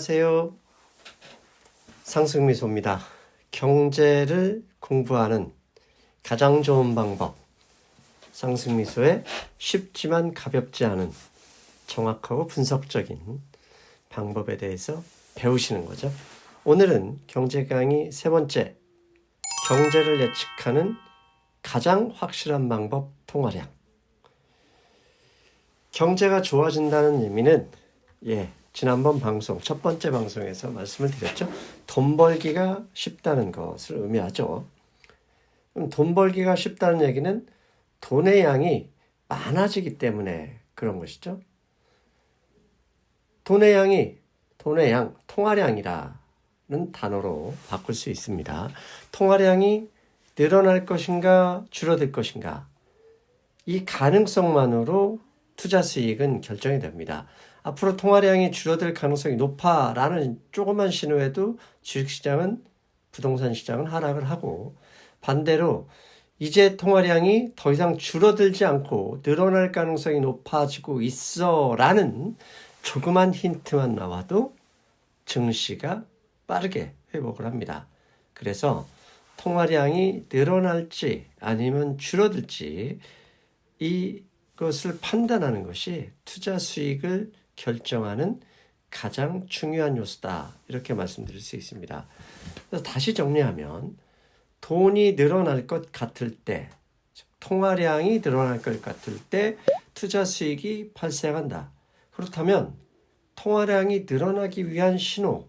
안녕하세요. 상승미소입니다. 경제를 공부하는 가장 좋은 방법, 상승미소의 쉽지만 가볍지 않은 정확하고 분석적인 방법에 대해서 배우시는 거죠. 오늘은 경제 강의 세 번째, 경제를 예측하는 가장 확실한 방법 통화량. 경제가 좋아진다는 의미는 지난번 방송, 첫 번째 방송에서 말씀을 드렸죠. 돈 벌기가 쉽다는 것을 의미하죠. 그럼 돈 벌기가 쉽다는 얘기는 돈의 양이 많아지기 때문에 그런 것이죠. 돈의 양, 통화량이라는 단어로 바꿀 수 있습니다. 통화량이 늘어날 것인가 줄어들 것인가, 이 가능성만으로 투자 수익은 결정이 됩니다. 앞으로 통화량이 줄어들 가능성이 높아라는 조그만 신호에도 주식시장은, 부동산 시장은 하락을 하고, 반대로 이제 통화량이 더 이상 줄어들지 않고 늘어날 가능성이 높아지고 있어라는 조그만 힌트만 나와도 증시가 빠르게 회복을 합니다. 그래서 통화량이 늘어날지 아니면 줄어들지 이것을 판단하는 것이 투자 수익을 결정하는 가장 중요한 요소다, 이렇게 말씀드릴 수 있습니다. 그래서 다시 정리하면, 돈이 늘어날 것 같을 때, 통화량이 늘어날 것 같을 때 투자 수익이 발생한다. 그렇다면 통화량이 늘어나기 위한 신호,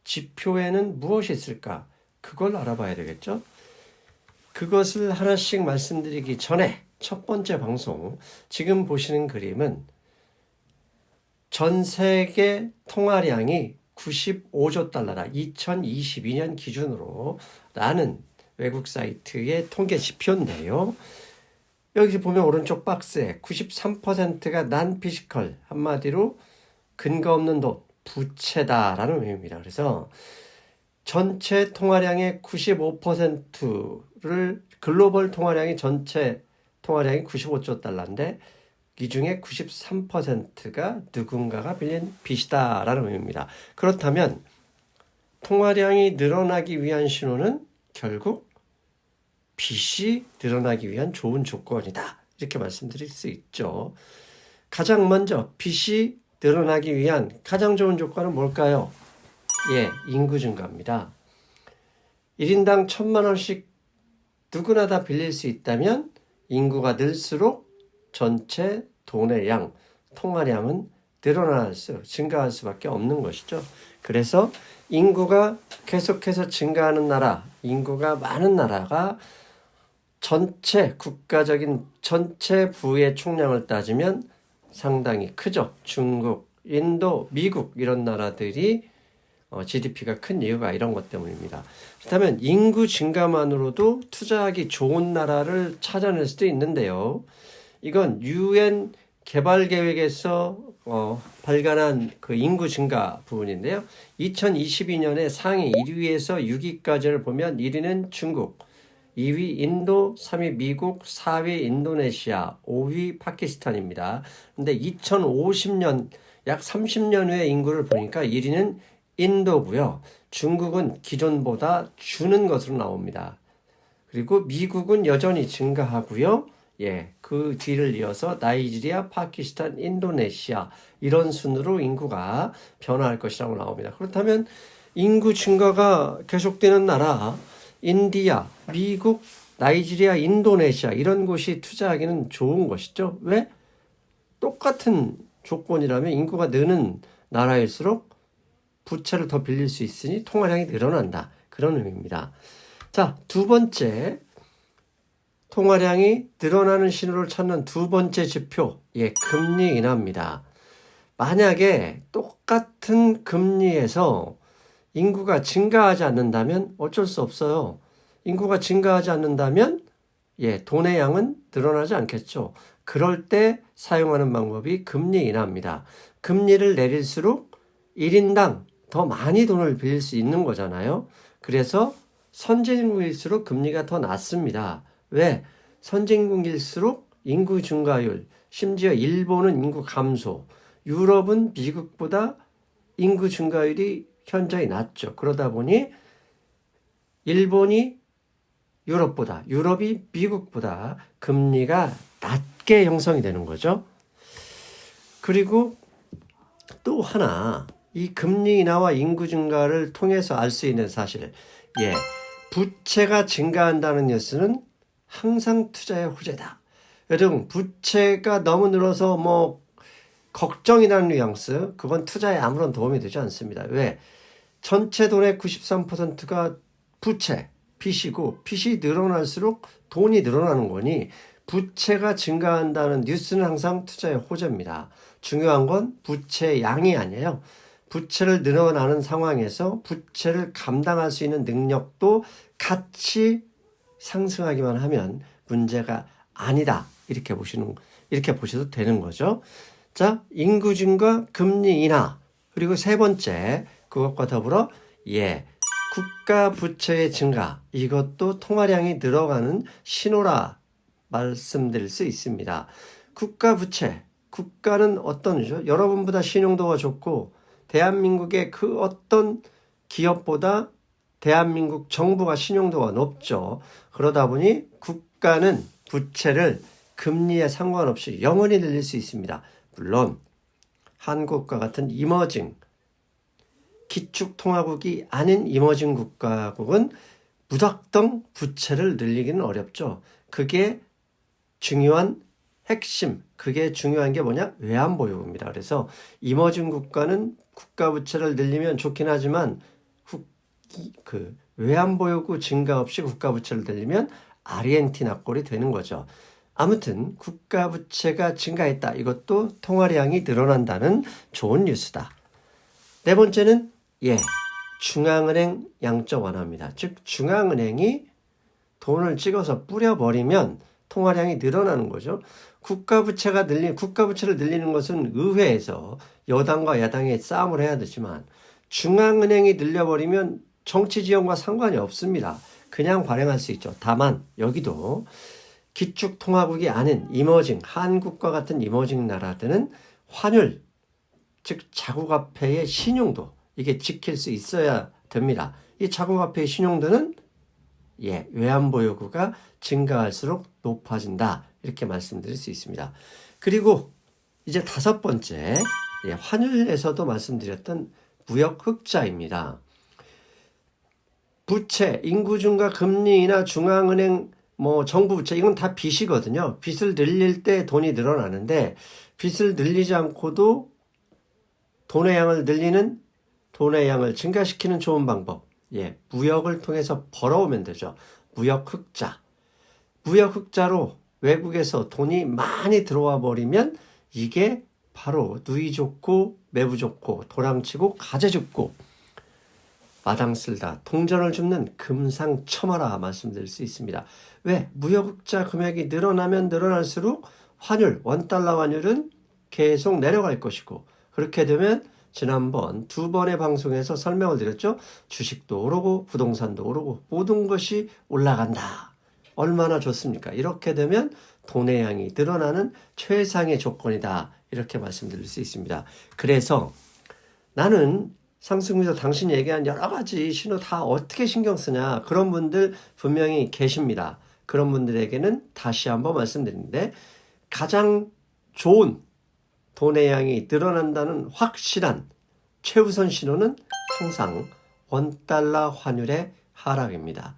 지표에는 무엇이 있을까? 그걸 알아봐야 되겠죠. 그것을 하나씩 말씀드리기 전에 첫 번째 방송, 지금 보시는 그림은 전 세계 통화량이 95조 달러다. 2022년 기준으로 라는 외국 사이트의 통계 지표인데요. 여기 보면 오른쪽 박스에 93%가 난피지컬, 한마디로 근거 없는 돈, 부채다라는 의미입니다. 그래서 전체 통화량의 95%를, 글로벌 통화량이 전체 통화량이 95조 달러인데 이 중에 93%가 누군가가 빌린 빚이다라는 의미입니다. 그렇다면 통화량이 늘어나기 위한 신호는 결국 빚이 늘어나기 위한 좋은 조건이다, 이렇게 말씀드릴 수 있죠. 가장 먼저 빚이 늘어나기 위한 가장 좋은 조건은 뭘까요? 인구 증가입니다. 1인당 1,000만 원씩 누구나 다 빌릴 수 있다면 인구가 늘수록 전체 돈의 양, 통화량은 증가할 수밖에 없는 것이죠. 그래서 인구가 계속해서 증가하는 나라, 인구가 많은 나라가 국가적인 전체 부의 총량을 따지면 상당히 크죠. 중국, 인도, 미국, 이런 나라들이 GDP가 큰 이유가 이런 것 때문입니다. 그렇다면 인구 증가만으로도 투자하기 좋은 나라를 찾아낼 수도 있는데요. 이건 UN 개발계획에서 발간한 그 인구 증가 부분인데요. 2022년에 상위 1위에서 6위까지를 보면 1위는 중국, 2위 인도, 3위 미국, 4위 인도네시아, 5위 파키스탄입니다. 근데 2050년, 약 30년 후의 인구를 보니까 1위는 인도고요. 중국은 기존보다 주는 것으로 나옵니다. 그리고 미국은 여전히 증가하고요. 그 뒤를 이어서 나이지리아, 파키스탄, 인도네시아, 이런 순으로 인구가 변화할 것이라고 나옵니다. 그렇다면 인구 증가가 계속되는 나라, 인디아, 미국, 나이지리아, 인도네시아, 이런 곳이 투자하기는 좋은 것이죠. 왜? 똑같은 조건이라면 인구가 느는 나라일수록 부채를 더 빌릴 수 있으니 통화량이 늘어난다, 그런 의미입니다. 자, 두 번째, 통화량이 늘어나는 신호를 찾는 두 번째 지표, 금리 인하입니다. 만약에 똑같은 금리에서 인구가 증가하지 않는다면 어쩔 수 없어요. 인구가 증가하지 않는다면 돈의 양은 늘어나지 않겠죠. 그럴 때 사용하는 방법이 금리 인하입니다. 금리를 내릴수록 1인당 더 많이 돈을 빌릴 수 있는 거잖아요. 그래서 선진국일수록 금리가 더 낮습니다. 왜? 선진국일수록 인구 증가율, 심지어 일본은 인구 감소, 유럽은 미국보다 인구 증가율이 현저히 낮죠. 그러다 보니 일본이 유럽보다, 유럽이 미국보다 금리가 낮게 형성이 되는 거죠. 그리고 또 하나, 이 금리 인하와 인구 증가를 통해서 알 수 있는 사실, 부채가 증가한다는 뉴스는 항상 투자의 호재다. 여러분, 부채가 너무 늘어서 걱정이라는 뉘앙스, 그건 투자에 아무런 도움이 되지 않습니다. 왜? 전체 돈의 93%가 부채, 빚이고, 빚이 늘어날수록 돈이 늘어나는 거니 부채가 증가한다는 뉴스는 항상 투자의 호재입니다. 중요한 건 부채의 양이 아니에요. 부채를 늘어나는 상황에서 부채를 감당할 수 있는 능력도 같이 상승하기만 하면 문제가 아니다. 이렇게 보셔도 되는 거죠. 자, 인구 증가, 금리 인하, 그리고 세 번째, 그것과 더불어, 국가 부채의 증가, 이것도 통화량이 늘어가는 신호라 말씀드릴 수 있습니다. 국가 부채, 국가는 어떤 거죠? 여러분보다 신용도가 좋고 대한민국의 그 어떤 기업보다 대한민국 정부가 신용도가 높죠. 그러다 보니 국가는 부채를 금리에 상관없이 영원히 늘릴 수 있습니다. 물론 한국과 같은 이머징, 기축통화국이 아닌 이머징 국가국은 무작정 부채를 늘리기는 어렵죠. 그게 중요한 핵심, 그게 중요한 게 뭐냐? 외환보유고입니다. 그래서 이머징 국가는 국가 부채를 늘리면 좋긴 하지만 외환보유고 증가 없이 국가 부채를 늘리면 아르헨티나 꼴이 되는 거죠. 아무튼 국가 부채가 증가했다. 이것도 통화량이 늘어난다는 좋은 뉴스다. 네 번째는 중앙은행 양적 완화입니다. 즉 중앙은행이 돈을 찍어서 뿌려버리면 통화량이 늘어나는 거죠. 국가 부채를 늘리는 것은 의회에서 여당과 야당의 싸움을 해야 되지만 중앙은행이 늘려버리면 정치 지형과 상관이 없습니다. 그냥 발행할 수 있죠. 다만 여기도 기축통화국이 아닌 이머징, 한국과 같은 이머징 나라들은 환율, 즉 자국화폐의 신용도, 이게 지킬 수 있어야 됩니다. 이 자국화폐의 신용도는 외환보유고가 증가할수록 높아진다. 이렇게 말씀드릴 수 있습니다. 그리고 이제 다섯 번째, 환율에서도 말씀드렸던 무역 흑자입니다. 부채, 인구 증가, 금리 인하, 중앙은행, 정부 부채, 이건 다 빚이거든요. 빚을 늘릴 때 돈이 늘어나는데 빚을 늘리지 않고도 돈의 양을 증가시키는 좋은 방법. 무역을 통해서 벌어오면 되죠. 무역 흑자. 무역 흑자로 외국에서 돈이 많이 들어와 버리면 이게 바로 누이 좋고 매부 좋고 도랑치고 가재 죽고 마당 쓸다 동전을 줍는 금상첨화라 말씀드릴 수 있습니다. 왜? 무역 흑자 금액이 늘어나면 늘어날수록 환율, 원달러 환율은 계속 내려갈 것이고 그렇게 되면 지난번 두 번의 방송에서 설명을 드렸죠. 주식도 오르고 부동산도 오르고 모든 것이 올라간다. 얼마나 좋습니까? 이렇게 되면 돈의 양이 늘어나는 최상의 조건이다. 이렇게 말씀드릴 수 있습니다. 그래서 나는 상승에서 당신이 얘기한 여러 가지 신호 다 어떻게 신경 쓰냐. 그런 분들 분명히 계십니다. 그런 분들에게는 다시 한번 말씀드리는데 가장 좋은 돈의 양이 늘어난다는 확실한 최우선 신호는 항상 원달러 환율의 하락입니다.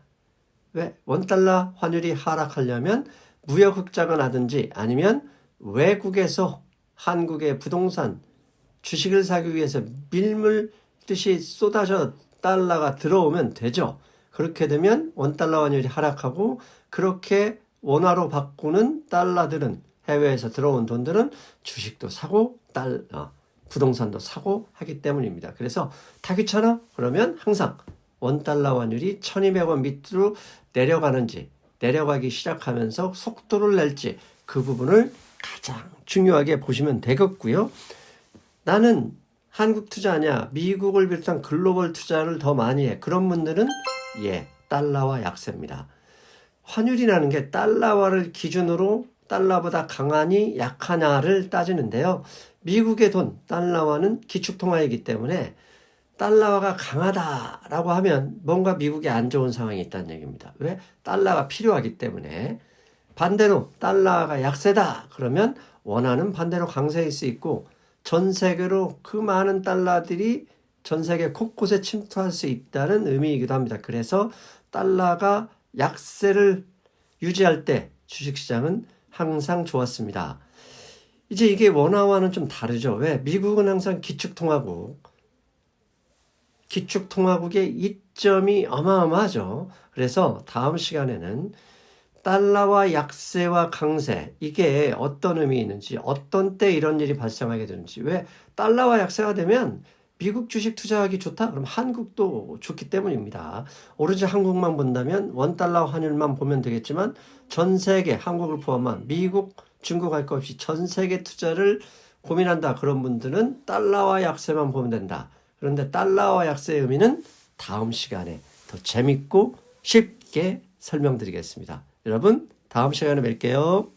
왜? 원달러 환율이 하락하려면 무역 흑자가 나든지 아니면 외국에서 한국의 부동산, 주식을 사기 위해서 밀물듯이 쏟아져 달러가 들어오면 되죠. 그렇게 되면 원달러 환율이 하락하고 그렇게 원화로 바꾸는 달러들은 해외에서 들어온 돈들은 주식도 사고 부동산도 사고 하기 때문입니다. 그래서 다 귀찮아? 그러면 항상 원달러 환율이 1200원 밑으로 내려가는지 내려가기 시작하면서 속도를 낼지 그 부분을 가장 중요하게 보시면 되겠고요. 나는 한국 투자하냐 미국을 비롯한 글로벌 투자를 더 많이 해. 그런 분들은 달러와 약세입니다. 환율이라는 게 달러화를 기준으로 달러보다 강하니 약하냐를 따지는데요. 미국의 돈, 달러화는 기축통화이기 때문에 달러화가 강하다라고 하면 뭔가 미국에 안 좋은 상황이 있다는 얘기입니다. 왜? 달러가 필요하기 때문에. 반대로 달러가 약세다 그러면 원화는 반대로 강세일 수 있고 전 세계로 그 많은 달러들이 전 세계 곳곳에 침투할 수 있다는 의미이기도 합니다. 그래서 달러가 약세를 유지할 때 주식시장은 항상 좋았습니다. 이제 이게 원화와는 좀 다르죠. 왜? 미국은 항상 기축통화국의 이점이 어마어마하죠. 그래서 다음 시간에는 달러와 약세와 강세, 이게 어떤 의미 있는지, 어떤 때 이런 일이 발생하게 되는지. 왜? 달러와 약세가 되면 미국 주식 투자하기 좋다? 그럼 한국도 좋기 때문입니다. 오로지 한국만 본다면 원달러 환율만 보면 되겠지만 전 세계, 한국을 포함한 미국, 중국 할 것 없이 전 세계 투자를 고민한다. 그런 분들은 달러와 약세만 보면 된다. 그런데 달러와 약세의 의미는 다음 시간에 더 재밌고 쉽게 설명드리겠습니다. 여러분, 다음 시간에 뵐게요.